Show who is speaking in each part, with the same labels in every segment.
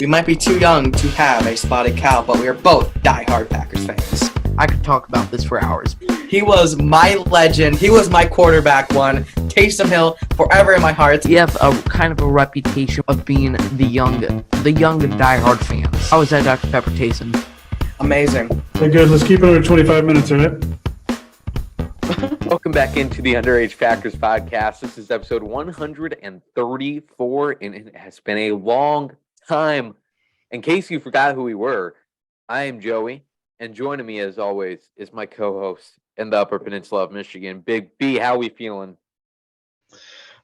Speaker 1: We might be too young to have a spotted cow, but we are both diehard Packers fans.
Speaker 2: I could talk about this for hours.
Speaker 1: He was my legend. He was my quarterback one. Taysom Hill, forever in my heart.
Speaker 2: We have a kind of a reputation of being the young and diehard fans. How is that, Dr. Pepper Taysom?
Speaker 1: Amazing.
Speaker 3: Okay, good. Let's keep it under 25 minutes, all right?
Speaker 4: Welcome back into the Underage Packers podcast. This is episode 134, and it has been a long time. In case you forgot who we were, I am Joey, and joining me as always is my co-host in the Upper Peninsula of Michigan, Big B. How we feeling?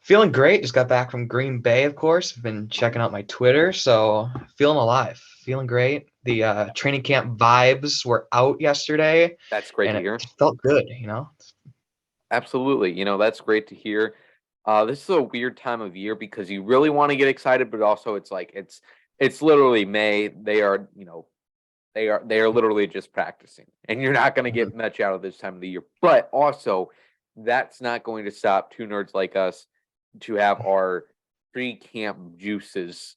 Speaker 5: Feeling great. Just got back from Green Bay, of course. Been checking out my Twitter, so feeling alive. Feeling great. The training camp vibes were out yesterday.
Speaker 4: That's great to hear.
Speaker 5: It felt good, you know?
Speaker 4: Absolutely. That's great to hear. This is a weird time of year because you really want to get excited, but also it's like it's literally May. They are literally just practicing, and you're not going to get much out of this time of the year. But also, that's not going to stop two nerds like us to have our pre-camp juices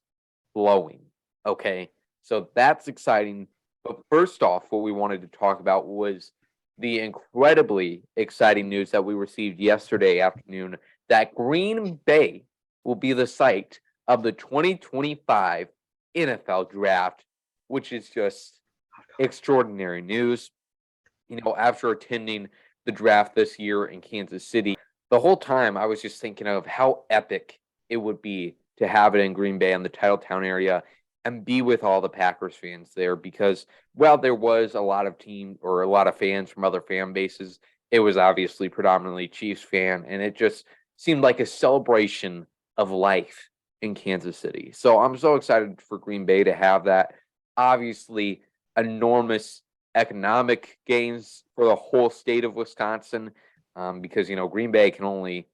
Speaker 4: flowing. Okay, so that's exciting. But first off, what we wanted to talk about was the incredibly exciting news that we received yesterday afternoon that Green Bay will be the site of the 2025 NFL Draft, which is just extraordinary news. After attending the draft this year in Kansas City, the whole time I was just thinking of how epic it would be to have it in Green Bay in the Titletown area and be with all the Packers fans there because, well, there was a lot of fans from other fan bases. It was obviously predominantly Chiefs fan, and it just seemed like a celebration of life in Kansas City. So I'm so excited for Green Bay to have that. Obviously, enormous economic gains for the whole state of Wisconsin because, Green Bay can only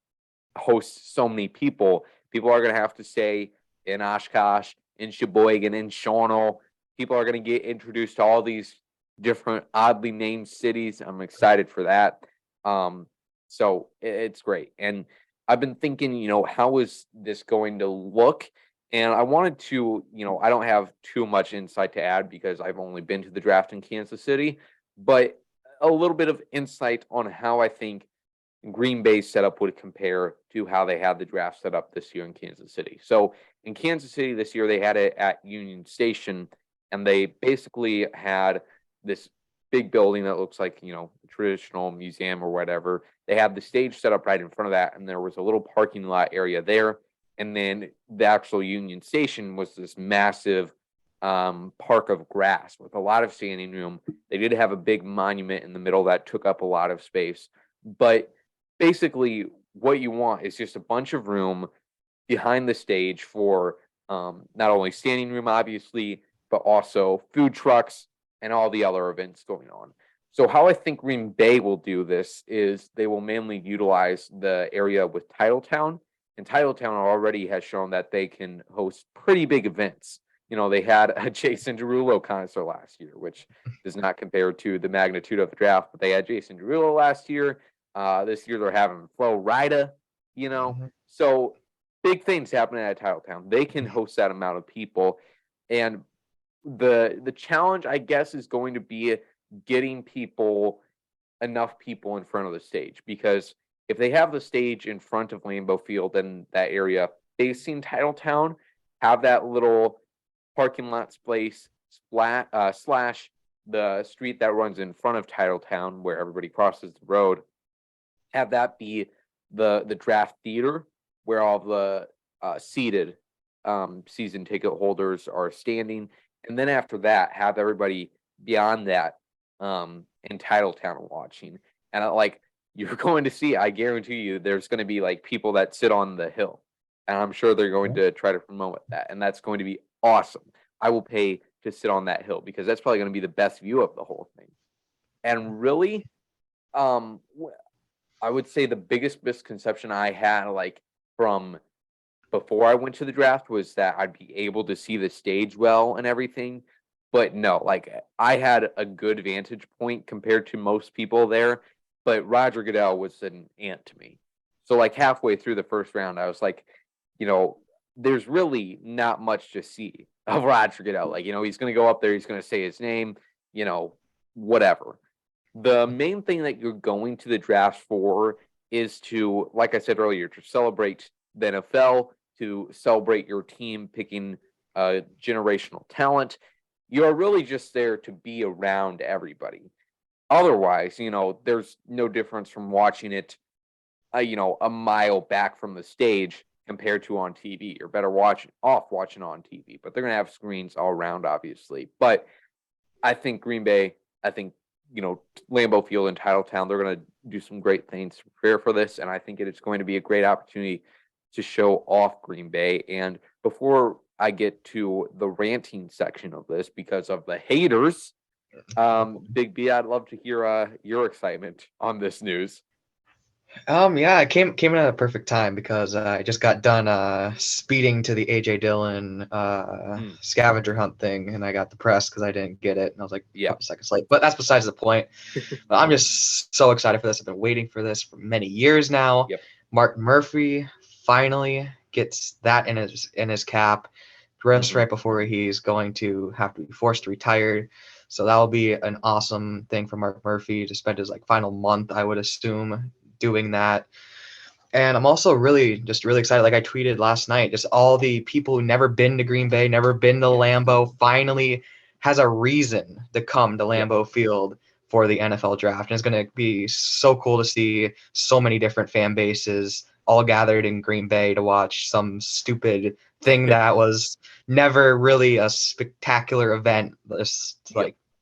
Speaker 4: host so many people. People are going to have to stay in Oshkosh, in Sheboygan, in Shawano. People are going to get introduced to all these different oddly named cities. I'm excited for that. So it's great. And I've been thinking, how is this going to look? And I wanted to, I don't have too much insight to add because I've only been to the draft in Kansas City, but a little bit of insight on how I think Green Bay's setup would compare to how they had the draft set up this year in Kansas City. So in Kansas City this year, they had it at Union Station, and they basically had this big building that looks like, a traditional museum or whatever. They had the stage set up right in front of that, and there was a little parking lot area there. And then the actual Union Station was this massive park of grass with a lot of standing room. They did have a big monument in the middle that took up a lot of space. But basically, what you want is just a bunch of room behind the stage for not only standing room, obviously, but also food trucks and all the other events going on. So how I think Green Bay will do this is they will mainly utilize the area with Titletown. And Titletown already has shown that they can host pretty big events. They had a Jason Derulo concert last year, which does not compare to the magnitude of the draft, but they had Jason Derulo last year. This year they're having Flo Rida, So big things happening at Titletown. They can host that amount of people. And the challenge, I guess, is going to be getting enough people in front of the stage, because if they have the stage in front of Lambeau Field in that area facing Titletown, have that little parking lot space slash the street that runs in front of Titletown where everybody crosses the road, have that be the draft theater where all the seated season ticket holders are standing. And then after that, have everybody beyond that in Titletown watching. And you're going to see, I guarantee you, there's going to be people that sit on the hill. And I'm sure they're going to try to promote that. And that's going to be awesome. I will pay to sit on that hill because that's probably going to be the best view of the whole thing. And really, I would say the biggest misconception I had from before I went to the draft was that I'd be able to see the stage well and everything. But no, I had a good vantage point compared to most people there. But Roger Goodell was an ant to me. So halfway through the first round, I was there's really not much to see. Roger Goodell. Like, he's going to go up there, he's going to say his name, whatever. The main thing that you're going to the draft for is to, like I said earlier, to celebrate the NFL, to celebrate your team picking generational talent. You're really just there to be around everybody. Otherwise, there's no difference from watching it, a mile back from the stage compared to on TV. You're better watching on TV, but they're going to have screens all around, obviously. But I think Green Bay, Lambeau Field and Titletown, they're going to do some great things to prepare for this. And I think it is going to be a great opportunity to show off Green Bay. And before I get to the ranting section of this, because of the haters, Big B, I'd love to hear your excitement on this news.
Speaker 5: Yeah, it came in at a perfect time because I just got done speeding to the AJ Dillon scavenger hunt thing, and I got the press because I didn't get it, and I was like a couple seconds late. But that's besides the point. But I'm just so excited for this. I've been waiting for this for many years now.
Speaker 4: Yep.
Speaker 5: Mark Murphy finally gets that in his cap, just right before he's going to have to be forced to retire. So that will be an awesome thing for Mark Murphy to spend his final month, I would assume, doing that. And I'm also really excited. Like I tweeted last night, just all the people who never been to Green Bay, never been to Lambeau, finally has a reason to come to Lambeau Field for the NFL draft. And it's going to be so cool to see so many different fan bases all gathered in Green Bay to watch some stupid thing that was never really a spectacular event just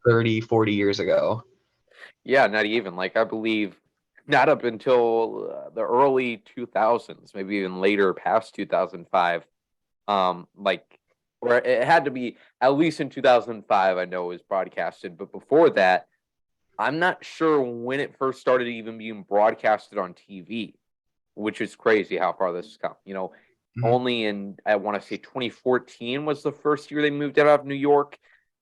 Speaker 5: 30, 40 years ago.
Speaker 4: Yeah, not even. I believe not up until the early 2000s, maybe even later, past 2005. Or it had to be at least in 2005, I know it was broadcasted. But before that, I'm not sure when it first started even being broadcasted on TV, which is crazy how far this has come. Only in, I want to say 2014 was the first year they moved out of New York.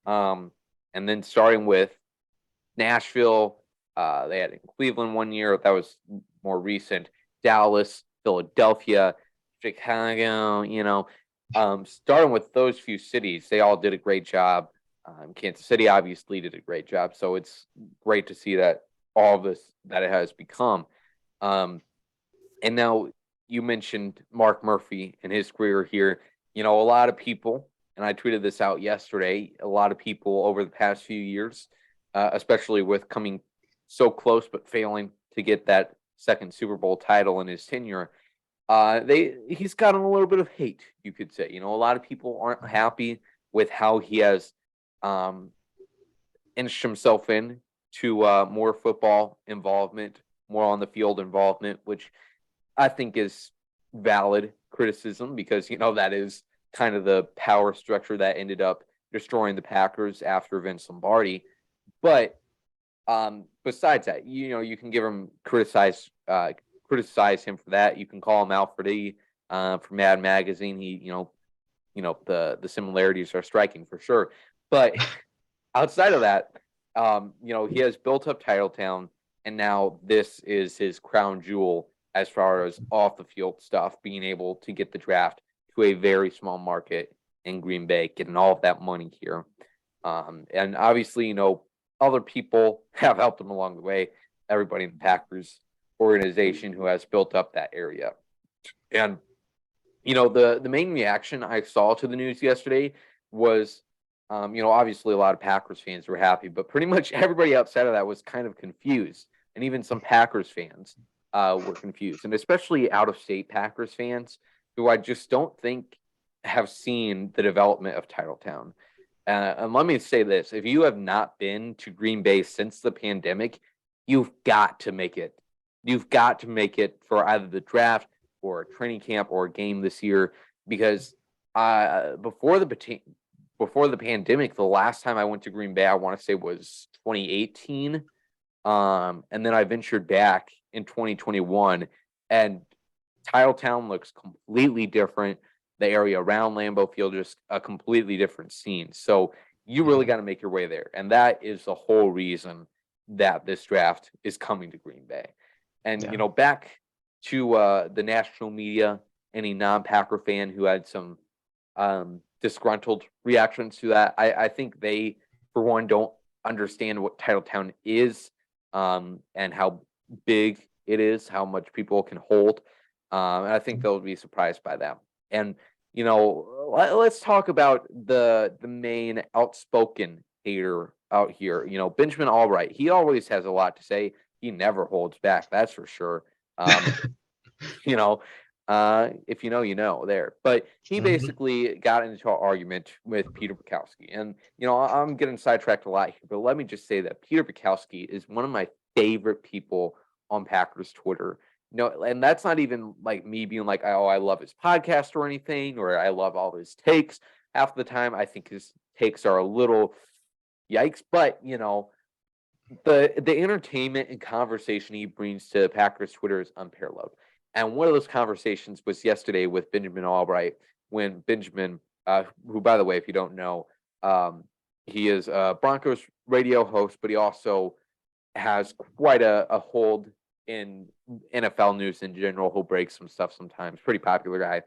Speaker 4: And then starting with Nashville, they had in Cleveland one year. That was more recent. Dallas, Philadelphia, Chicago, starting with those few cities, they all did a great job. Kansas City obviously did a great job. So it's great to see that all of this, that it has become. And now you mentioned Mark Murphy and his career here. A lot of people, and I tweeted this out yesterday, a lot of people over the past few years, especially with coming so close but failing to get that second Super Bowl title in his tenure, he's gotten a little bit of hate, you could say. A lot of people aren't happy with how he has inched himself in to more football involvement, more on the field involvement, which I think is valid criticism because, that is kind of the power structure that ended up destroying the Packers after Vince Lombardi. But besides that, you can give him criticize him for that. You can call him out for for Mad Magazine. He, the similarities are striking for sure. But outside of that, he has built up Titletown, and now this is his crown jewel as far as off the field stuff, being able to get the draft to a very small market in Green Bay, getting all of that money here. And obviously, other people have helped him along the way. Everybody in the Packers organization who has built up that area. And, the main reaction I saw to the news yesterday was, obviously a lot of Packers fans were happy, but pretty much everybody outside of that was kind of confused. And even some Packers fans were confused, and especially out-of-state Packers fans who I just don't think have seen the development of Titletown. And let me say this, if you have not been to Green Bay since the pandemic, you've got to make it. You've got to make it for either the draft or a training camp or a game this year, because before the pandemic, the last time I went to Green Bay, I want to say was 2018. And then I ventured back in 2021, and Titletown looks completely different. The area around Lambeau Field, just a completely different scene. So you really got to make your way there. And that is the whole reason that this draft is coming to Green Bay. And, back to the national media, any non-Packer fan who had some disgruntled reactions to that. I think they, for one, don't understand what Titletown is, and how big it is, how much people can hold. And I think they'll be surprised by that. And let's talk about the main outspoken hater out here. Benjamin Albright. He always has a lot to say. He never holds back. That's for sure. you know, if you know there. But he basically got into an argument with Peter Bukowski. And, I'm getting sidetracked a lot here, but let me just say that Peter Bukowski is one of my favorite people on Packers Twitter. And that's not even like me being like, oh, I love his podcast or anything, or I love all his takes. Half the time, I think his takes are a little yikes, but, the entertainment and conversation he brings to Packers Twitter is unparalleled. And one of those conversations was yesterday with Benjamin Albright, when Benjamin, who, by the way, if you don't know, he is a Broncos radio host, but he also has quite a hold in NFL news in general. He'll break some stuff sometimes. Pretty popular guy.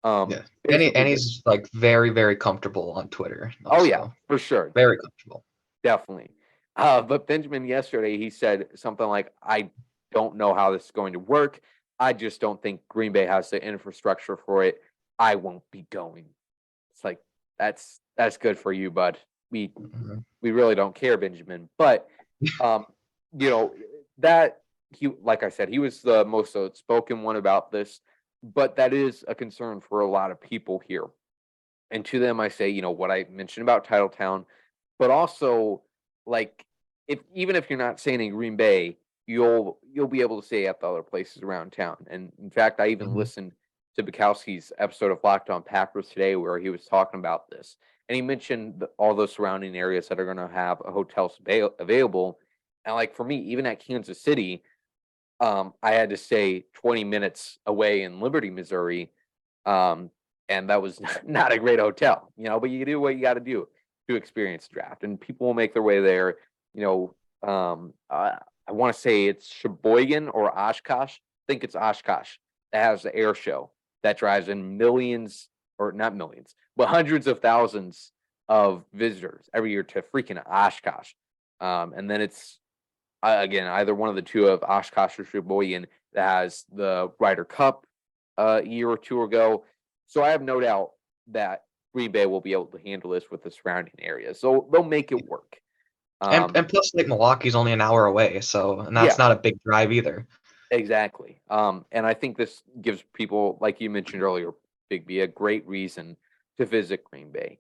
Speaker 5: Yeah. And he's like very, very comfortable on Twitter.
Speaker 4: Oh, yeah, for sure.
Speaker 5: Very comfortable.
Speaker 4: Definitely. But Benjamin yesterday, he said something like, I don't know how this is going to work. I just don't think Green Bay has the infrastructure for it. I won't be going. It's like, that's good for you, bud. We really don't care, Benjamin. But that he, like I said, he was the most outspoken one about this, but that is a concern for a lot of people here. And to them, I say, what I mentioned about Titletown, but also, like, even if you're not staying in Green Bay, you'll be able to stay at the other places around town. And in fact, I even listened to Bukowski's episode of Locked On Packers today, where he was talking about this, and he mentioned all those surrounding areas that are going to have hotels available. And like for me, even at Kansas City, I had to stay 20 minutes away in Liberty, Missouri, and that was not a great hotel, But you do what you got to do to experience the draft, and people will make their way there. I want to say it's Sheboygan or Oshkosh. I think it's Oshkosh that has the air show that drives in millions, or not millions, but hundreds of thousands of visitors every year to freaking Oshkosh. And then it's, again, either one of the two of Oshkosh or Sheboygan that has the Ryder Cup a year or two ago. So I have no doubt that Green Bay will be able to handle this with the surrounding areas. So they'll make it work.
Speaker 5: And plus, like, Milwaukee's only an hour away, and that's not a big drive either.
Speaker 4: Exactly. And I think this gives people, like you mentioned earlier, Big B, a great reason to visit Green Bay.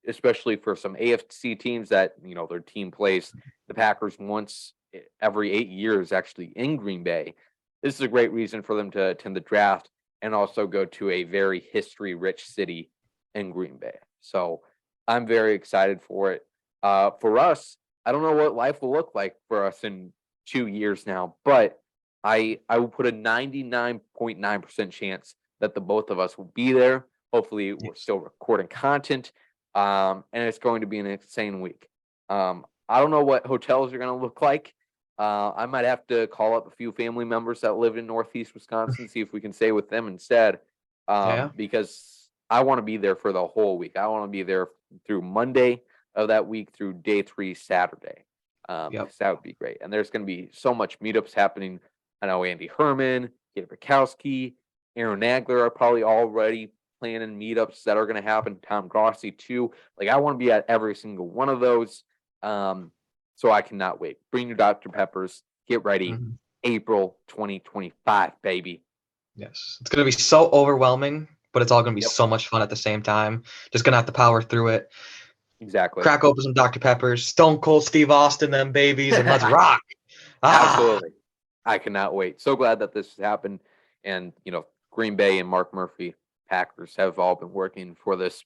Speaker 4: Especially for some AFC teams that, their team plays the Packers once every 8 years actually in Green Bay. This is a great reason for them to attend the draft and also go to a very history-rich city in Green Bay. So I'm very excited for it. For us, I don't know what life will look like for us in 2 years now, but I will put a 99.9% chance that the both of us will be there. Hopefully, we're still recording content, and it's going to be an insane week. I don't know what hotels are going to look like. I might have to call up a few family members that live in Northeast Wisconsin, see if we can stay with them instead, because I want to be there for the whole week. I want to be there through Monday of that week through day 3 Saturday. That would be great. And there's going to be so much meetups happening. I know Andy Herman, Peter Bukowski, Aaron Nagler are probably already planning meetups that are going to happen. Tom Grossi too. Like, I want to be at every single one of those. So I cannot wait. Bring your Dr. Peppers. Get ready. April 2025, baby.
Speaker 5: Yes. It's going to be so overwhelming, but it's all going to be so much fun at the same time. Just going to have to power through it.
Speaker 4: Exactly.
Speaker 5: Crack open some Dr. Peppers, Stone Cold Steve Austin, them babies, and let's rock.
Speaker 4: Absolutely. I cannot wait. So glad that this has happened. And, Green Bay and Mark Murphy, Packers, have all been working for this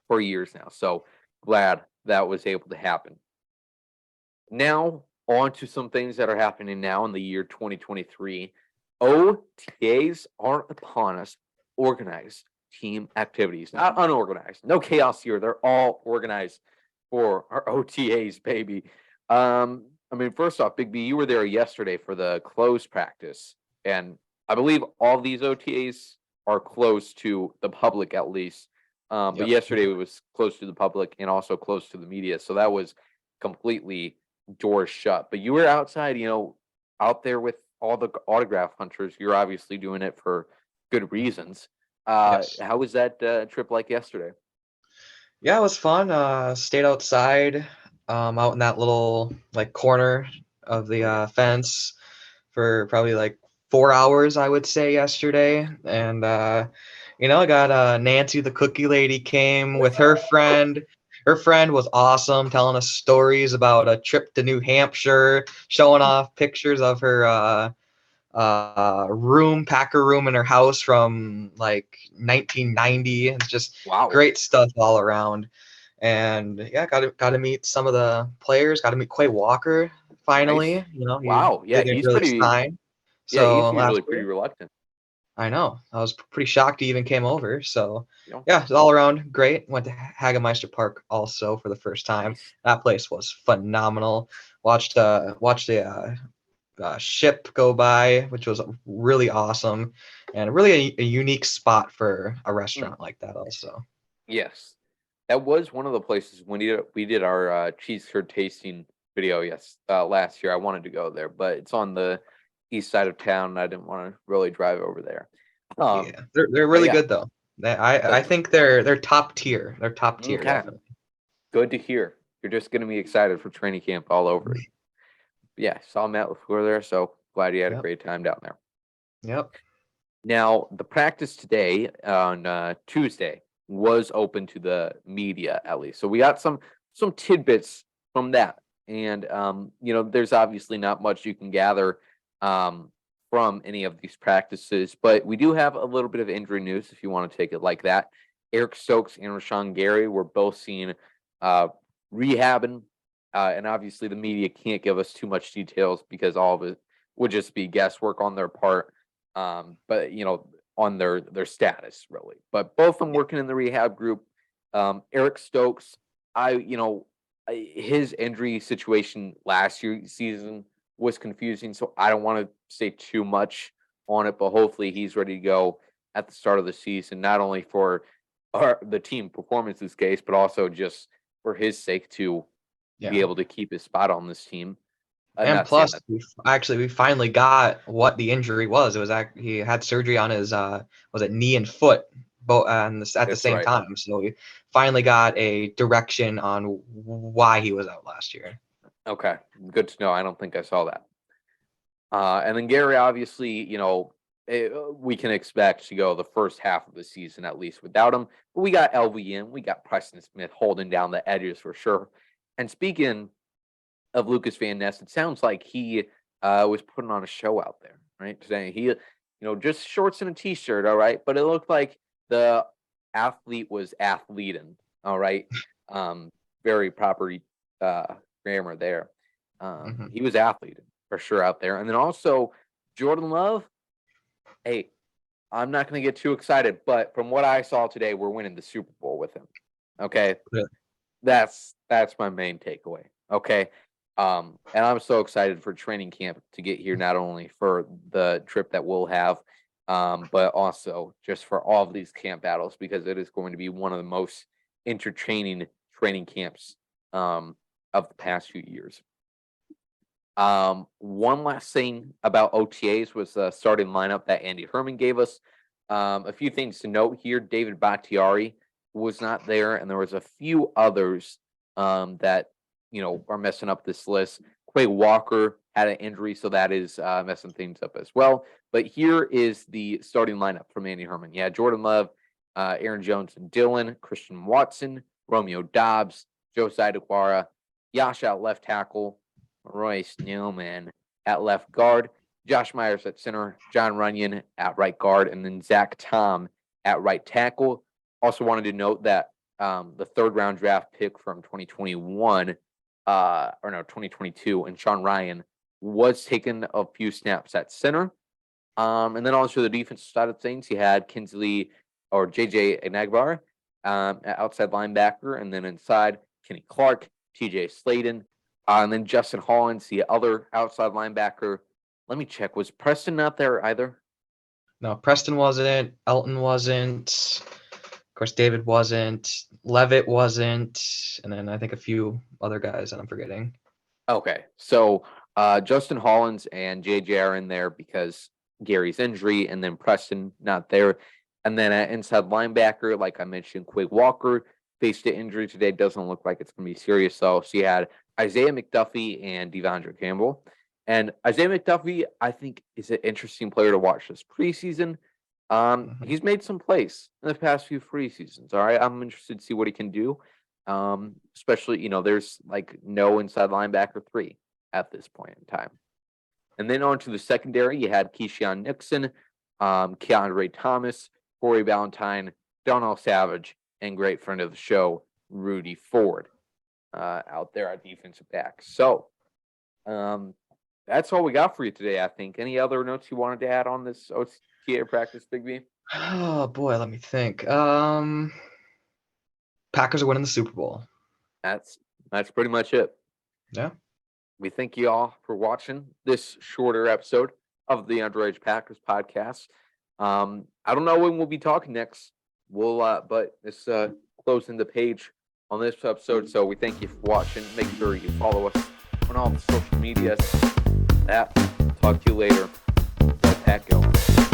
Speaker 4: for years now. So glad that was able to happen. Now, on to some things that are happening now in the year 2023. OTAs are upon us. Organized team activities, not unorganized. No chaos here. They're all organized for our OTAs, baby. First off, Big B, you were there yesterday for the closed practice, and I believe all these OTAs are closed to the public, at least. But
Speaker 5: Yep.
Speaker 4: yesterday it was closed to the public and also closed to the media, so that was completely doors shut. But you were outside, out there with all the autograph hunters. You're obviously doing it for good reasons.
Speaker 5: Yes.
Speaker 4: How was that trip like yesterday?
Speaker 5: Yeah, it was fun. Stayed outside, out in that little like corner of the fence for probably like 4 hours, I would say, yesterday. And I got Nancy, the cookie lady, came with her friend. Her friend was awesome, telling us stories about a trip to New Hampshire, showing off pictures of her packer room in her house from like 1990. It's just
Speaker 4: Wow.
Speaker 5: great stuff all around. And yeah, got to meet some of the players. Got to meet Quay Walker finally.
Speaker 4: Nice.
Speaker 5: He
Speaker 4: Wow. Yeah,
Speaker 5: didn't
Speaker 4: he's
Speaker 5: really
Speaker 4: pretty.
Speaker 5: sign.
Speaker 4: Yeah,
Speaker 5: So
Speaker 4: he's
Speaker 5: last
Speaker 4: usually pretty
Speaker 5: year,
Speaker 4: reluctant.
Speaker 5: I know I was pretty shocked he even came over. So
Speaker 4: You know,
Speaker 5: yeah, it's all around great. Went to Hagemeister Park also for the first time.
Speaker 4: nice.
Speaker 5: That place was phenomenal. Watched the ship go by, which was really awesome, and really a unique spot for a
Speaker 4: Mm,
Speaker 5: restaurant like that. Also,
Speaker 4: yes, that was one of the places when we did our cheese curd tasting video. Yes, last year I wanted to go there, but it's on the east side of town, and I didn't want to really drive over there.
Speaker 5: yeah, they're
Speaker 4: But
Speaker 5: really
Speaker 4: yeah,
Speaker 5: good though. I
Speaker 4: good.
Speaker 5: think they're top tier. They're top tier,
Speaker 4: Okay,
Speaker 5: definitely.
Speaker 4: good to hear. You're just gonna be excited for training camp all over again. Yeah, saw Matt LaFleur there, so glad you had a
Speaker 5: Yep.
Speaker 4: great time down there.
Speaker 5: Yep.
Speaker 4: Now, the practice today on Tuesday was open to the media at least, so we got some tidbits from that. And there's obviously not much you can gather um, from any of these practices, but we do have a little bit of injury news if you want to take it like that. Eric Stokes and Rashawn Gary were both seen rehabbing, and obviously the media can't give us too much details because all of it would just be guesswork on their part. But on their status really. But both of them working in the rehab group. Eric Stokes, his injury situation last year season was confusing, so I don't want to say too much on it. But hopefully he's ready to go at the start of the season, not only for the team performance's case, but also just for his sake to be
Speaker 5: Yeah.
Speaker 4: able to keep his spot on this team.
Speaker 5: And
Speaker 4: Not saying
Speaker 5: plus,
Speaker 4: that.
Speaker 5: we finally got what the injury was. It was he had surgery on his was it knee and foot, both at the
Speaker 4: That's
Speaker 5: same
Speaker 4: right.
Speaker 5: time. So we finally got a direction on why he was out last year.
Speaker 4: Okay, good to know. I don't think I saw that. And then Gary, obviously, we can expect to go the first half of the season at least without him. But we got LVN, we got Preston Smith holding down the edges for sure. And speaking of Lucas Van Ness, it sounds like he was putting on a show out there, right? Saying he, just shorts and a t-shirt, all right. But it looked like the athlete was athleting, all right. Very proper grammar there.
Speaker 5: Hmm.
Speaker 4: He was athleting for sure out there. And then also Jordan Love. Hey, I'm not going to get too excited, but from what I saw today, we're winning the Super Bowl with him. Okay,
Speaker 5: Really?
Speaker 4: that's my main takeaway. Okay, and I'm so excited for training camp to get here, not only for the trip that we'll have, but also just for all of these camp battles because it is going to be one of the most entertaining training camps of the past few years. One last thing about OTAs was the starting lineup that Andy Herman gave us. A few things to note here. David Bakhtiari was not there, and there was a few others that are messing up this list. Quay Walker had an injury, so that is messing things up as well. But here is the starting lineup from Andy Herman. Yeah, Jordan Love, Aaron Jones and Dillon, Christian Watson, Romeo Dobbs, Josiah DeGuara, Yash at left tackle, Royce Newman at left guard, Josh Myers at center, John Runyon at right guard, and then Zach Tom at right tackle. Also wanted to note that the third round draft pick from 2021, 2022, and Sean Ryan was taking a few snaps at center. And then also the defensive side of things, he had Kinsley or JJ Enagbar outside linebacker, and then inside Kenny Clark, TJ Sladen, and then Justin Hollins, the other outside linebacker. Let me check. Was Preston not there either?
Speaker 5: No, Preston wasn't. Elton wasn't. course, David wasn't. Levitt wasn't. And then I think a few other guys that I'm forgetting.
Speaker 4: Okay, so Justin Hollins and JJ are in there because Gary's injury, and then Preston not there. And then at inside linebacker, like I mentioned, Quig Walker faced an injury today. Doesn't look like it's going to be serious, though. So you had Isaiah McDuffie and Devondre Campbell. And Isaiah McDuffie, I think, is an interesting player to watch this preseason. He's made some plays in the past few preseasons. All right, I'm interested to see what he can do. Especially, there's like no inside linebacker 3 at this point in time. And then on to the secondary, you had Keyshawn Nixon, Keandre Thomas, Corey Ballantyne, Donnell Savage, and great friend of the show, Rudy Ford, out there at defensive back. So that's all we got for you today, I think. Any other notes you wanted to add on this OTA practice, Big B?
Speaker 5: Oh boy, let me think. Packers are winning the Super Bowl.
Speaker 4: That's pretty much it.
Speaker 5: Yeah.
Speaker 4: We thank you all for watching this shorter episode of the Underage Packers podcast. I don't know when we'll be talking next. But it's closing the page on this episode. So we thank you for watching. Make sure you follow us on all the social medias. Talk to you later. Let Pat go.